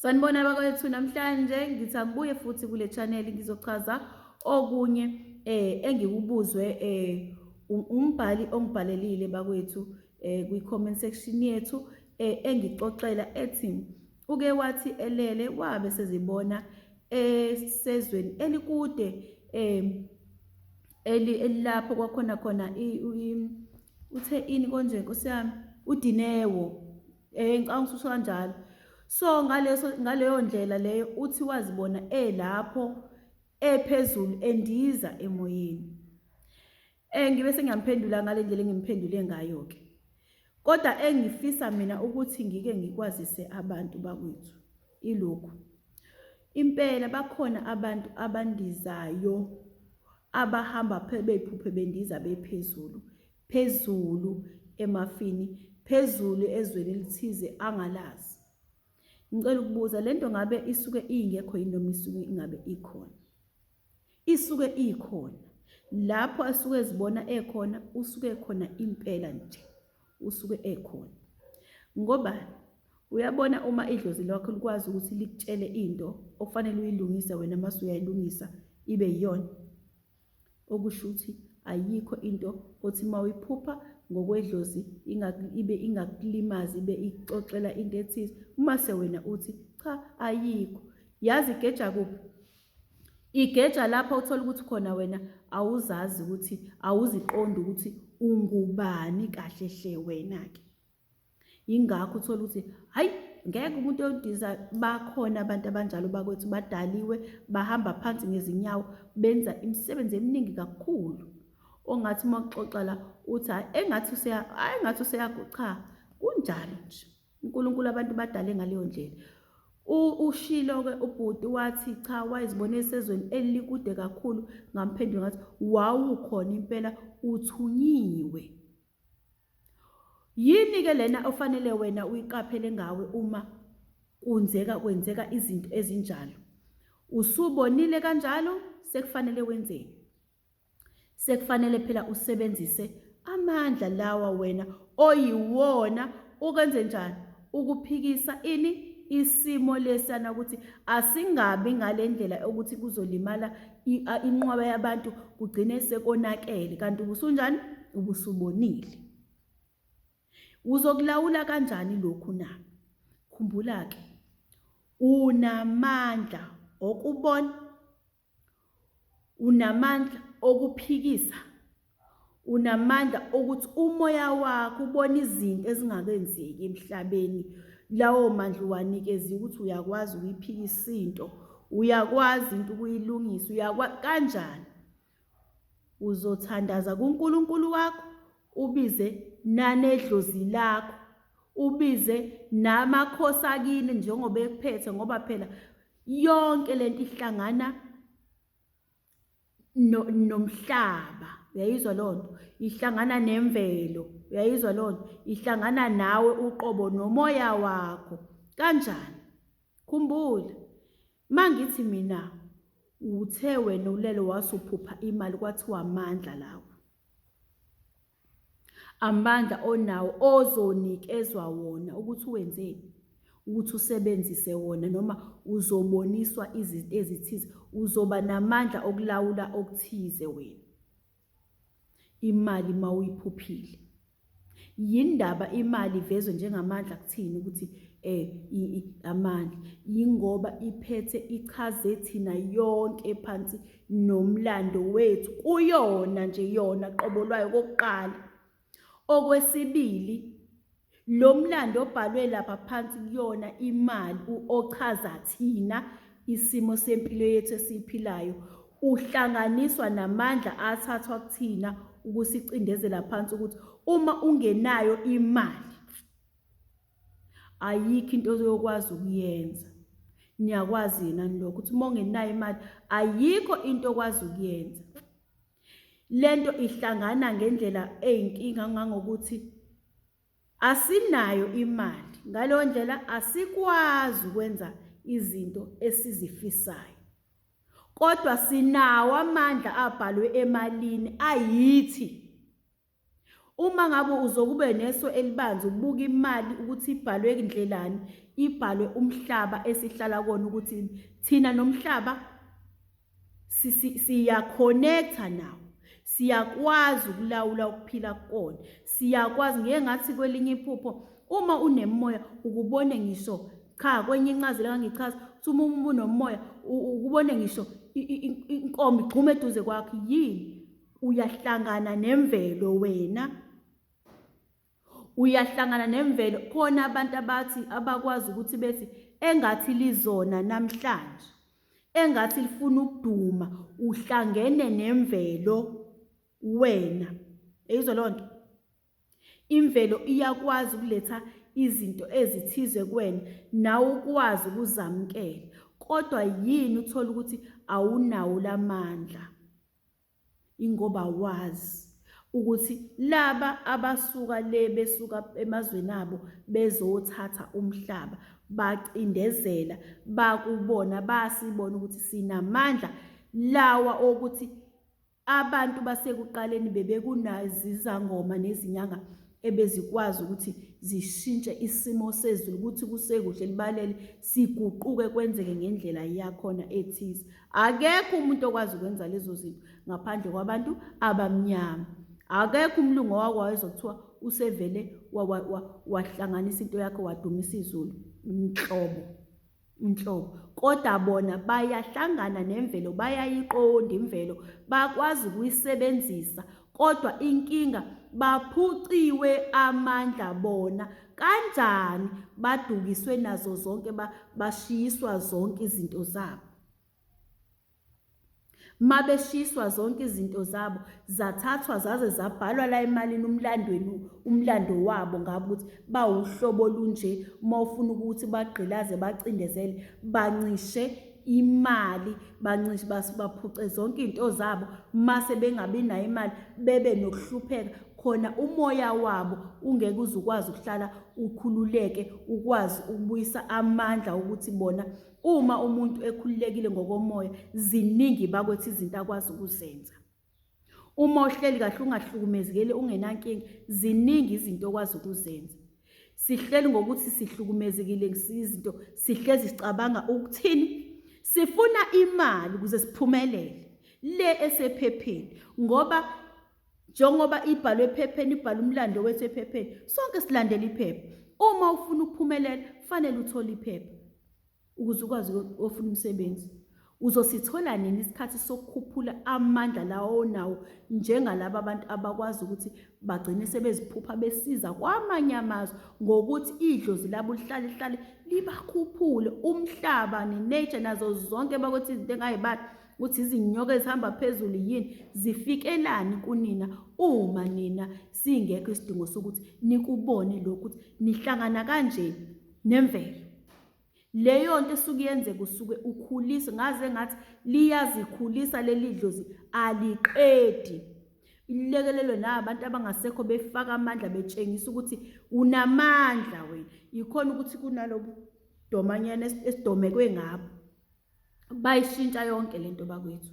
Sanibona bakwethu namhlanje ngithi angibuye futhi kule channel ngizochaza okunye engikubuzwe umbhali ongibhalelile bakwethu kwi comment section yethu engixoxela ethi uke wathi elele wabe sezibona esezweni elikude elilapho kwakhona khona uthe ini konje Nkosi yami uDinewo ngicanga ususho kanjalo. So ngaleyo ndlela leyo uthi wazibona lapho ephezulu endiza emoyeni. Ngibe sengiyamphendula ngale ndlela engimphendule ngayo ke. Kodwa engifisa mina ukuthi ngike ngikwazise abantu bakwethu ilokhu. Impela bakhona abantu abandizayo abahamba bephuphe bendiza bephezulu, phezulu emafini, phezulu ezweni elithize angalazi. Ngicela ukubuza lento ngabe isuke ingekho yini noma isuke ingabe ikhona? Isuke ikhona. Lapho asuke ezibona ekhona, usuke ekhona impela nje. Usuke ekhona. Ngoba uyabona uma idlozi lakho likwazi ukuthi likutshele into okufanele uyilungise wena mase uyayilungisa ibe yiyona. Okusho ukuthi ayikho into othi mawuyiphupha ngokwedlozi ibe ingakulimazi ibe ixoxela into ethize mase wena uthi cha ayikho. Yazi igeja kuphi? Igeja lapho uthola ukuthi khona wena awuzazi ukuthi awuziqondi ukuthi ungubani kahle hle wena ke. Ingakho uthola ukuthi hayi ngeke umuntu ondiza bakhona abantu abanjalo bakwethu badaliwe bahamba phansi ngezinyawo benza imisebenzi eminingi kakhulu. Ongathi makuxoxa la uthi engathi useyagucha kunjalo nje. uNkulunkulu abantu badale ngaleyo ndlela. Ushilo ke ubhuti wathi cha wayizibona esezweni elikude kakhulu ngamphendula ngathi wawukhona impela uthunyiwe. Yini ke lena ofanele wena uyiqaphele ngawe uma kwenzeka izinto ezinjalo? Usubonile kanjalo sekufanele wenzeni? Sekufanele phela usebenzise amandla lawa wena oyiwona ukwenze njani? Ukuphikisa ini? Isimo lesana ukuthi asingabi ngalendlela ukuthi kuzolimala inqwaba yabantu kugcine sekonakele kanti ubusunjani? Ubusubonile. Uzokulawula kanjani lokhu na? Khumbula ke unamandla okubona, unamandla okuphikisa, unamandla ukuthi umoya wakho ubone izinto ezingakenzeki emhlabeni. Lawo mandla uwanikeza ukuthi uyakwazi ukuyiphikisa into, uyakwazi into ukuyilungisa, uyakwazi kanjani? Uzothandaza kuNkulunkulu wakho, ubize nanedlozi lakho, ubize namakhosi akini njengoba ekuphethe ngoba phela yonke lento ihlangana nomhlaba. Uyayizwa lonto? Ihlangana nemvelo. Uyayizwa lonto? Ihlangana nawe uqobo nomoya wakho. Kanjani? Khumbula. Mangithi mina uthe wena ulelo wasuphupha imali kwathiwa amandla lawo. Amandla onawo ozonikezwa wona ukuthi wenzeni? Ukuthi usebenzise wona noma uzoboniswa izinto ezithize, uzoba namandla okulawula okuthize wena. Imali mawuyiphuphile. Yindaba imali ivezwe njengamandla kuthini ukuthi amandla? Yingoba iphethe ichaze thina yonke phansi nomlando wethu kuyona nje yona qobo lwayo kokuqala. Okwesibili lo mlando obhalwe lapha phansi kuyona imali ochaza thina isimo sempilo yethu esiphilayo uhlanganiswa namandla athathwa kuthina ukusicindezela phansi ukuthi uma ungenayo imali ayikho into oyokwazi ukuyenza. Niyakwazi nani lokho ukuthi uma ungenayo imali ayikho into okwazi ukuyenza. Lento ihlangana ngendlela eyinkinga ngangokuthi asinayo imali. Ngaleyo ndlela asikwazi ukwenza izinto esizifisayo. Kodwa sinawo amandla abhalwe emalini ayithi. Uma ngabe uzokube neso elibanzi ubuka imali ukuthi ibhalwe indlelani, ibhalwe umhlaba esihlala kona ukuthi thina nomhlaba siyaconnecta nawo. Siyakwazi ukulawula ukuphila kona. Siyakwazi ngeke ngathi kwelinye iphupho uma unemoya ukubone ngisho cha kwenye incazelo engangichaza ukuthi uma unomoya ukubone ngisho inkomo igxuma eduze kwakho yini uyahlangana nemvelo wena. Uyahlangana nemvelo khona abantu abathi abakwazi ukuthi bethi engathi lizona namhlanje engathi lifuna ukuduma uhlangene nemvelo wena. Eyizwa lonto? Imvelo iyakwazi ukuletha izinto ezithize kuwena nawe ukwazi ukuzamukela. Kodwa yini uthola ukuthi awunawo lamandla? Ingoba wazi ukuthi laba abasuka besuka emazweni abo bezothatha umhlaba bacindezela bakubona basibona ukuthi sinamandla lawa ukuthi abantu basekuqaleni bebekunazi izangoma nezinyanga ebezikwazi ukuthi zishintshe isimo sezulu ukuthi kusekuhle libalele siguquke kwenzeke ngendlela yakhona ethize. Akekho umuntu okwazi ukwenza lezo zinto ngaphandle kwabantu abamnyama. Akekho umlungu owakwazi ukuthiwa usevele wahlanganisa into yakho wadumisa izulu inhlobo. Kodwa bona bayahlangana nemvelo, bayayiqonda imvelo, bakwazi ukuyisebenzisa. Kodwa inkinga baphuciwe amandla bona. Kanjani badukiswe nazo zonke bashiyiswa zonke izinto zabo. Mabeshiswa zonke izinto zabo zathathwa zaze zabhalwa la emalini umlando wabo ngabo ukuthi bawuhlobo lunje. Mawufuna ukuthi bagqilaze bacindezele bancishe imali bancishe baphuce zonke into zabo mase bengabi nayo imali bebe nokuhlupheka khona umoya wabo ungeke uzukwazi ukuhlala ukhululeke ukwazi ukubuyisa amandla ukuthi bona uma umuntu ekhululekile ngokomoya ziningi bakwethi izinto akwazi ukuzenza. Uma uhleli kahle ungahlukumezekile ungenankinga ziningi izinto okwazi ukuzenza. Sihleli ngokuthi sihlukumezekile izinto sihlezi sicabanga ukuthini sifuna imali ukuze siphumelele le esephepheni ngoba njengoba ibhalwe ephepheni ibhalwe umlando wethu ephepheni sonke silandela iphepha. Uma ufuna ukuphumelela kufanele uthole iphepha ukuze ukwazi ukufuna umsebenzi. Uzosithola nini isikhathi sokukhuphula amandla lawo nawo njengalabo abantu abakwazi ukuthi bagcine sebeziphupha besiza kwamanye amazwe ngokuthi idlozi labo lihlale libakhuphule umhlaba nenature nazo zonke bakwethi izinto engayibali ukuthi izinyoka ezihamba phezulu yini zifikelani kunina uma nina singekho isidingo sokuthi nikubone lokhu ukuthi nihlangana kanjeni nemvelo. Leyo nto esuke yenzeka usuke ukhulisa ngaze ngathi liyazikhulisa leli dlozi aliqedi. Ilekelelo nabantu abangasekho befaka amandla betshengisa ukuthi unamandla wena. Ikhona ukuthi kunalobu domanyana esidomekwe ngabo. Bayishintsha yonke lento bakwethu.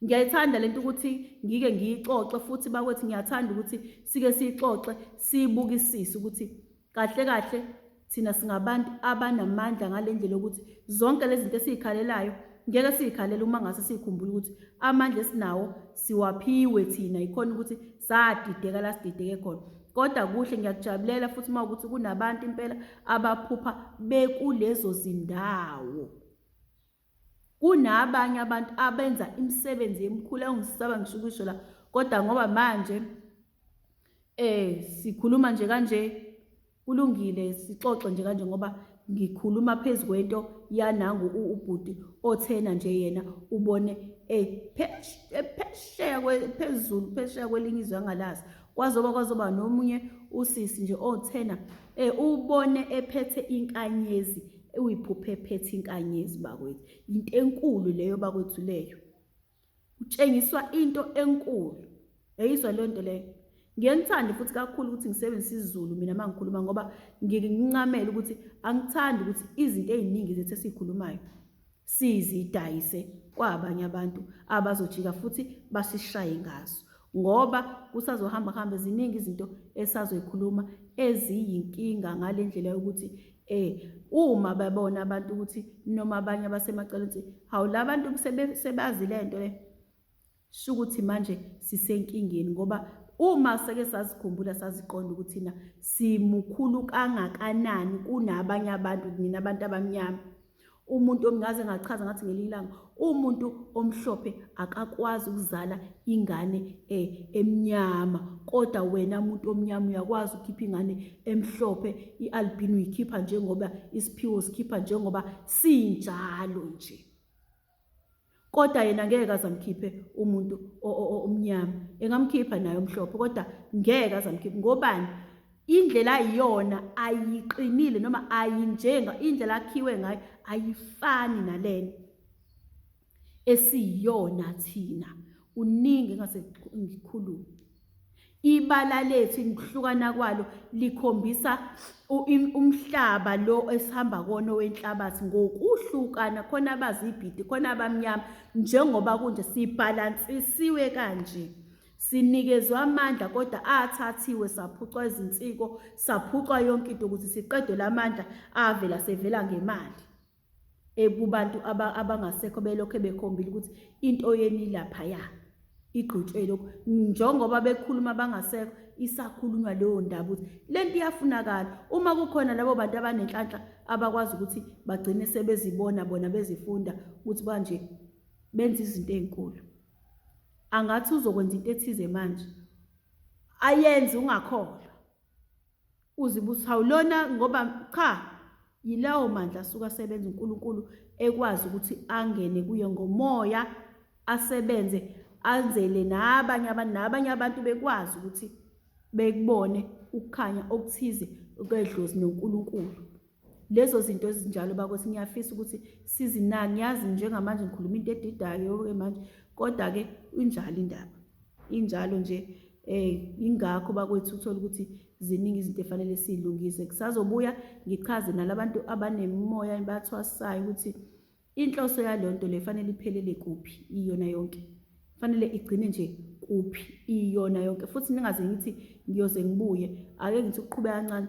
Ngiyayithanda lento ukuthi ngike ngiyixoxe futhi bakwethu ngiyathanda ukuthi sike siyixoxe sibukisise ukuthi kahle thina singabantu abanamandla ngalendlela ukuthi zonke lezi zinto esizikhalelayo ngeke sizikhalela uma ngase sikhumbula ukuthi amandla esinawo siwaphiwe thina ikhona ukuthi sadideka la sidideke khona. Kodwa kuhle ngiyakujabulela futhi mawukuthi kunabantu impela abaphupha bekulezo zindawo. Kunabanye abantu abenza imisebenzi emikhulu engisaba ngisho kusho la kodwa ngoba manje sikhuluma nje kanje kulungile sixoxe nje kanje ngoba ngikhuluma phezulu kwento yanangu ubhuti othena nje yena ubone phesheya phezulu phesheya kwelinye izwe angalazi kwazoba nomunye usisi nje othena ubone ephethe inkanyezi uyiphuphe ephethe inkanyezi bakwethu. Into enkulu leyo bakwethu leyo utshengiswa into enkulu. Eyizwa leyo nto leyo. Ngiyangithanda futhi kakhulu ukuthi ngisebenzise isiZulu mina mangikhuluma ngoba ngincamela ukuthi angithandi ukuthi izinto eziningi zethu esikhulumayo sizidayise kwabanye abantu abazojika futhi basishaye ngazo. ngoba kusazohamba hambe ziningi izinto esazoyikhuluma eziyinkinga ngale ndlela yokuthi uma babona abantu ukuthi noma abanye abasemaceleni ukuthi hawu la bantu sebazi lento le shukuthi manje sisenkingeni ngoba uma seke sasikhumbula saziqonda ukuthi na simukhulu kangakanani kunabanye abantu nina abantu abamnyama. Umuntu omngaze ngachaza ngathi ngelinye ilanga umuntu omhlophe akakwazi ukuzala ingane emnyama, kodwa wena umuntu omnyama uyakwazi ukukhipha ingane emhlophe. I-albino uyikhipha njengoba isiphiwo sikhipha njengoba sinjalo nje, kodwa yena ngeke azamkhiphe umuntu omnyama. Engamkhipha naye omhlophe kodwa ngeke azamkhipha. Ngobani? Indlela ayiyona ayiqinile noma ayinjenga indlela akhiwe ngayo ayifani nalena esiyona thina. Uningi ngase ngikhuluma. Ibala lethu ngokuhlukana kwalo likhombisa umhlaba lo esihamba kona wenhlabathi ngokuhlukana, khona abazibhidi khona abamnyama. Njengoba kunje sibalansisiwe kanje, sinikezwe amandla kodwa athathiwe saphucwa izinsiko, saphucwa yonke into ukuthi siqedwe lamandla avela sevela ngemali kubantu abangasekho belokho bekhombile ukuthi into yeni laphaya igqutshwe lokho. Njengoba bekhuluma abangasekho isakhulunywa leyo ndaba ukuthi lento iyafunakala. Uma kukhona labo bantu abanenhlanhla abakwazi ukuthi bagcine sebezibona bona bezifunda ukuthi manje benza izinto ezinkulu, angathi uzokwenza into ethize manje ayenze ungakholwa, uzibuza awulona ngoba cha yilawo mandla asuka asebenza uNkulunkulu ekwazi ukuthi angene kuye ngomoya asebenze anzele nabanye abantu bekwazi ukuthi bekubone ukukhanya okuthize okwedlozi noNkulunkulu. Lezo zinto ezinjalo bakothi ngiyafisa ukuthi sizinaki. Ngiyazi njengamanje ngikhuluma into edidayo manje, kodwa ke injalo indaba injalo nje. Ingakho bakwethu uthola ukuthi ziningi izinto efanele siyilungise. Kusazobuya ngichaze nalabantu abanemoya bathwasayo ukuthi inhloso yalonto le fanele iphelele kuphi iyona yonke, fanele igcine nje kuphi iyona yonke. Futhi ningaze ngithi ngiyoze ngibuye, ake ngithi ukuqhubeka kancane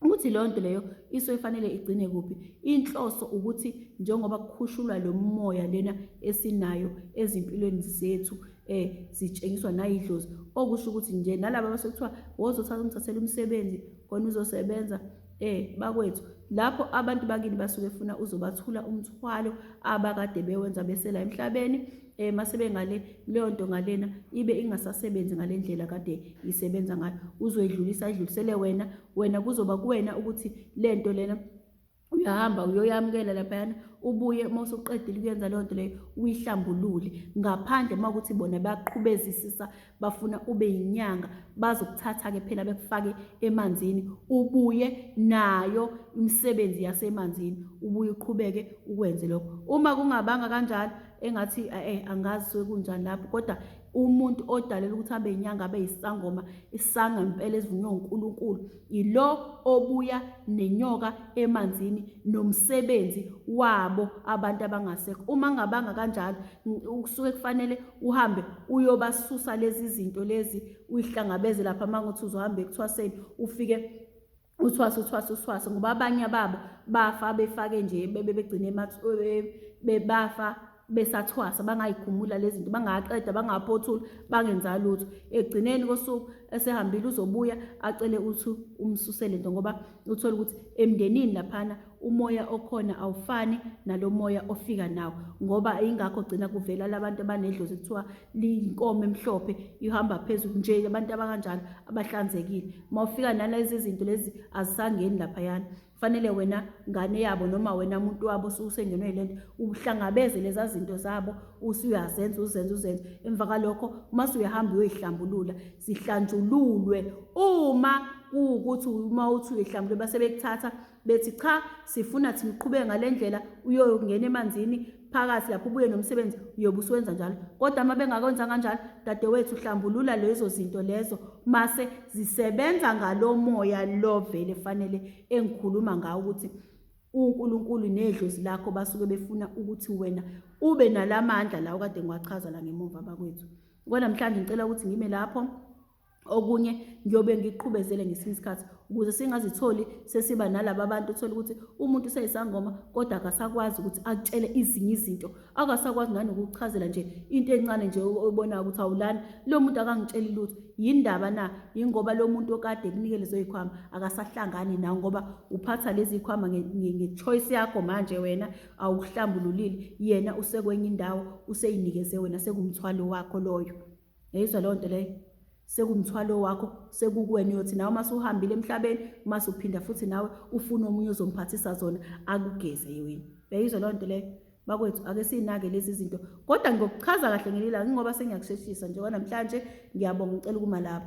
ukuthi leyo nto leyo ifanele igcine kuphi. Inhloso ukuthi njengoba kukhushulwa lo moya lena esinayo ezimpilweni zethu sitshengiswa nayidlozi, okusho ukuthi nje nalabo abasekuthiwa wozothatha umthathele umsebenzi khona uzosebenza bakwethu, lapho abantu bakini basuke funa uzobathula umthwalo abakade bewenza besela emhlabeni. Masebe ngale leyo nto ngalena ibe ingasasebenzi ngale ndlela kade isebenza ngayo, uzoyidlulisa idlulisele wena kuzoba kuwena ukuthi lento lena uyahamba uyoyamukela laphayana, ubuye mase uqedile ukuyenza leyo nto leyo uyihlambulule. Ngaphandle makuthi bona bayaqhubezisisa bafuna ube yinyanga, bazokuthatha-ke phela bekufake emanzini, ubuye nayo imisebenzi yasemanzini, ubuye uqhubeke ukwenze lokho. Uma kungabanga kanjalo engathi angazi kunjani lapho, kodwa umuntu odalela ukuthi abe inyanga abe yisangoma, isanga impela ezivunywe uNkulunkulu, ilo obuya nenyoka emanzini nomsebenzi wabo abantu abangasekho. Uma ngabanga kanjalo usuke kufanele uhambe uyobasusa lezi zinto lezi, uyihlangabeze lapha mangothi uzohambe ekuthwaseni ufike uthwase ngoba abanye babo bafa befake nje begcine bebafa besathwasa, bangayikhumula lezi zinto, bangaqeda bangaphothula bangenza lutho. Egcineni kosuku esehambile uzobuya acele uthi umsusele into, ngoba uthola ukuthi emndenini laphana umoya okhona awufani nalo moya ofika nawo, ngoba ingakho gcina kuvela labantu abanedlozi kuthiwa liyinkomo emhlophe ihamba phezulu nje, abantu abakanjalo abahlanzekile. Mawufika nalezi zinto lezi azisangeni laphayana, fanele wena ngane yabo noma wena muntu wabo usengenwe yilento uhlangabeze leza zinto zabo usuyazenza uzenze. Emva kalokho mase uyahamba uyoyihlambulula, zihlanjululwe. Uma kuwukuthi uma uthi uyihlambulule base bekuthatha bethi cha sifuna thina uqhubeke ngale ndlela, uyongena emanzini phakathi lapho ubuye nomsebenzi uyobe usuwenza njalo. Kodwa uma bengakwenza kanjalo, dadewethu uhlambulula lezo zinto lezo mase zisebenza ngalo moya lo vele fanele engikhuluma ngawo, ukuthi uNkulunkulu nedlozi lakho basuke befuna ukuthi wena ube nalamandla lawo kade ngiwachaza la ngemuva bakwethu. Kwanamhlanje ngicela ukuthi ngime lapho, okunye ngiyobe ngiqhubezele ngesinye isikhathi ukuze singazitholi sesiba nalaba bantu uthola ukuthi umuntu useyisangoma kodwa akasakwazi ukuthi akutshele izinye izinto, akasakwazi nanokuchazela nje into encane nje obonayo ukuthi awulani lo muntu akangitsheli lutho. Yindaba na? Yingoba lo muntu okade kunikele lezo yikhwama akasahlangani nawe ngoba uphatha lezi yikhwama nge-choice yakho manje wena awuhlambululile, yena usekwenye indawo useyinikeze wena, sekumthwalo wakho loyo. Yayizwa leyo nto leyo? Sekumthwalo wakho, sekukuwena uyothi nawe uma usuhambile emhlabeni, uma usuphinda futhi nawe ufuna omunye ozomphathisa zona akugeze wena. Uyayizwa leyo nto leyo? Bakwethu ake sinake lezi zinto, kodwa ngokuchaza kahle ngelila ngoba sengiyakusheshisa nje. Namhlanje ngiyabonga, ngicela ukuma lapho.